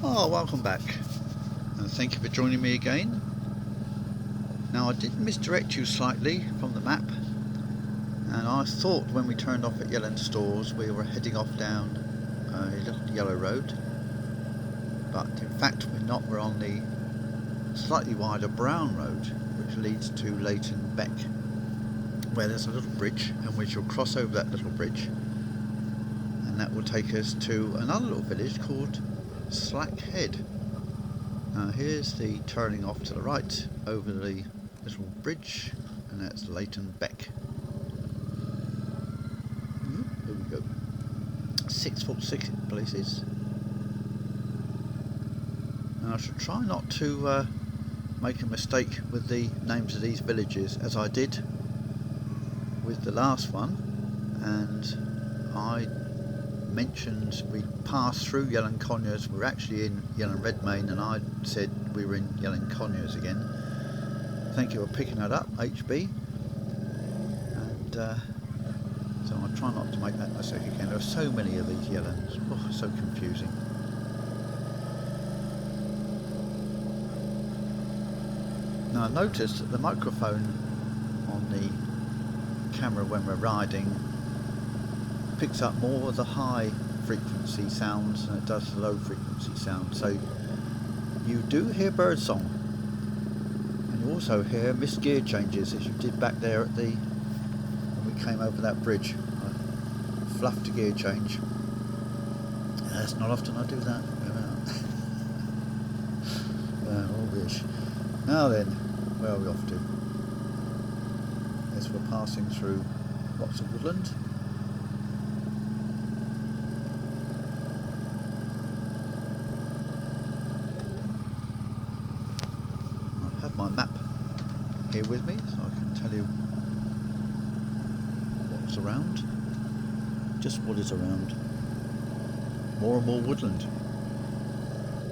Oh, welcome back, and thank you for joining me again. Now, I did misdirect you slightly from the map, and I thought when we turned off at Yelland Stores we were heading off down a little yellow road, but in fact we're not. We're on the slightly wider brown road, which leads to Leighton Beck, where there's a little bridge, and we shall cross over that little bridge, and that will take us to another little village called Slack Head. Now here's the turning off to the right over the little bridge, and that's Leighton Beck. Here we go. 6'6" places. Now I should try not to make a mistake with the names of these villages, as I did with the last one, and I mentioned we passed through Yelland Conyers. We're actually in Yelland Redmayne, and I said we were in Yelland Conyers again. Thank you for picking that up, HB. And so I'll try not to make that mistake again. There are so many of these Yellands. Oh, so confusing. Now I noticed that the microphone on the camera when we're riding picks up more of the high frequency sounds than it does the low frequency sounds. So you do hear birdsong, and you also hear missed gear changes, as you did back there at the when we came over that bridge. I fluffed a gear change. That's not often I do that. All wish. Now then, where are we off to? Yes, we're passing through lots of woodland. I have my map here with me, so I can tell you what's around. Just what is around. More and more woodland.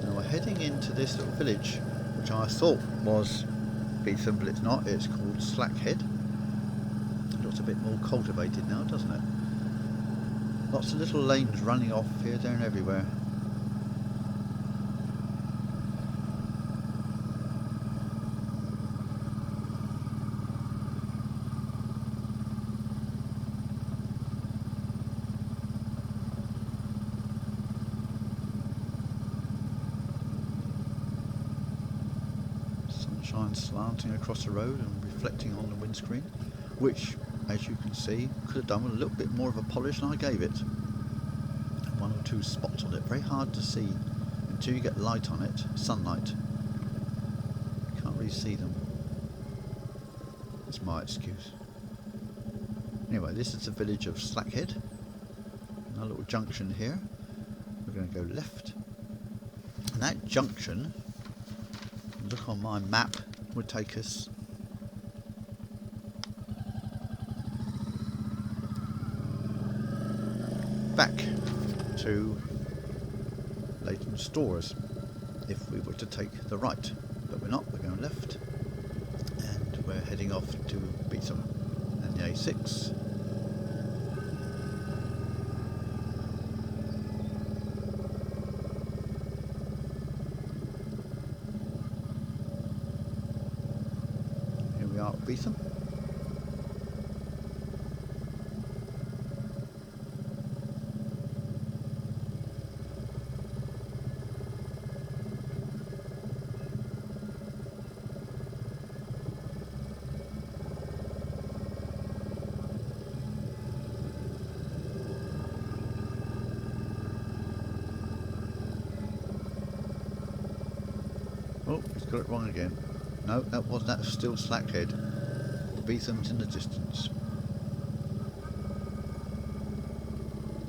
Now we're heading into this little village, which I thought was Beetham, but it's not. It's called Slack Head. It looks a bit more cultivated now, doesn't it? Lots of little lanes running off here, there and everywhere. Slanting across the road and reflecting on the windscreen, which, as you can see, could have done with a little bit more of a polish than I gave it. One or two spots on it, very hard to see until you get light on it, sunlight. You can't really see them. That's my excuse. Anyway, this is the village of Slackhead. A little junction here. We're going to go left, and that junction, look on my map, would take us back to Leighton Stores if we were to take the right, but we're not. We're going left, and we're heading off to Beetham and the A6. We are at Beetham. Oh, he's got it wrong again. No, that wasn't. That was still Slackhead. Beetham's in the distance.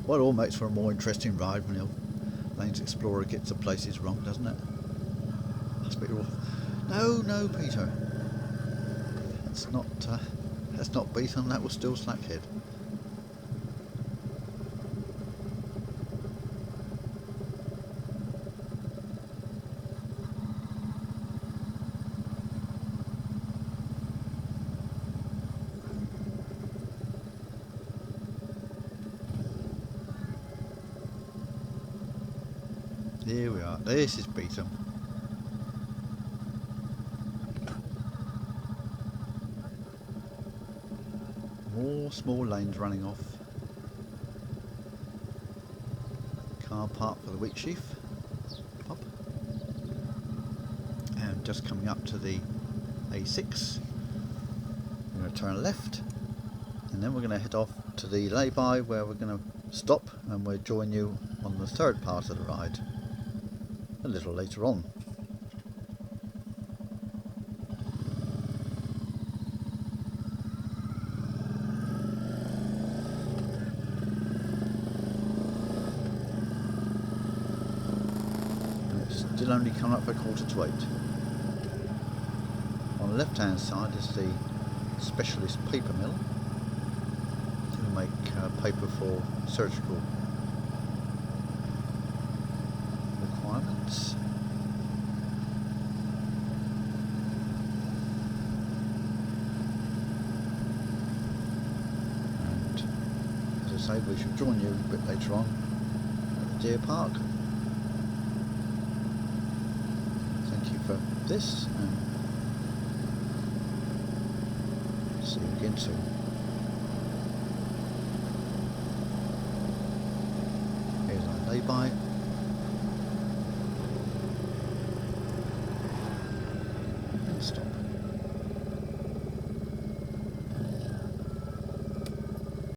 Well, it all makes for a more interesting ride when the Lanes Explorer gets the places wrong, doesn't it? That's a bit rough. No, Peter. That's not Beetham. That was still Slackhead. Here we are. This is Beetham. More small lanes running off. Car park for the wheat sheaf. Up. And just coming up to the A6. We're going to turn left. And then we're going to head off to the lay-by where we're going to stop and we'll join you on the third part of the ride a little later on. And it's still only coming up for 7:45. On the left hand side is the specialist paper mill. Make paper for surgical requirements. And as I say, we shall join you a bit later on at the deer park. Thank you for this and see you again soon. Lay-by. And stop.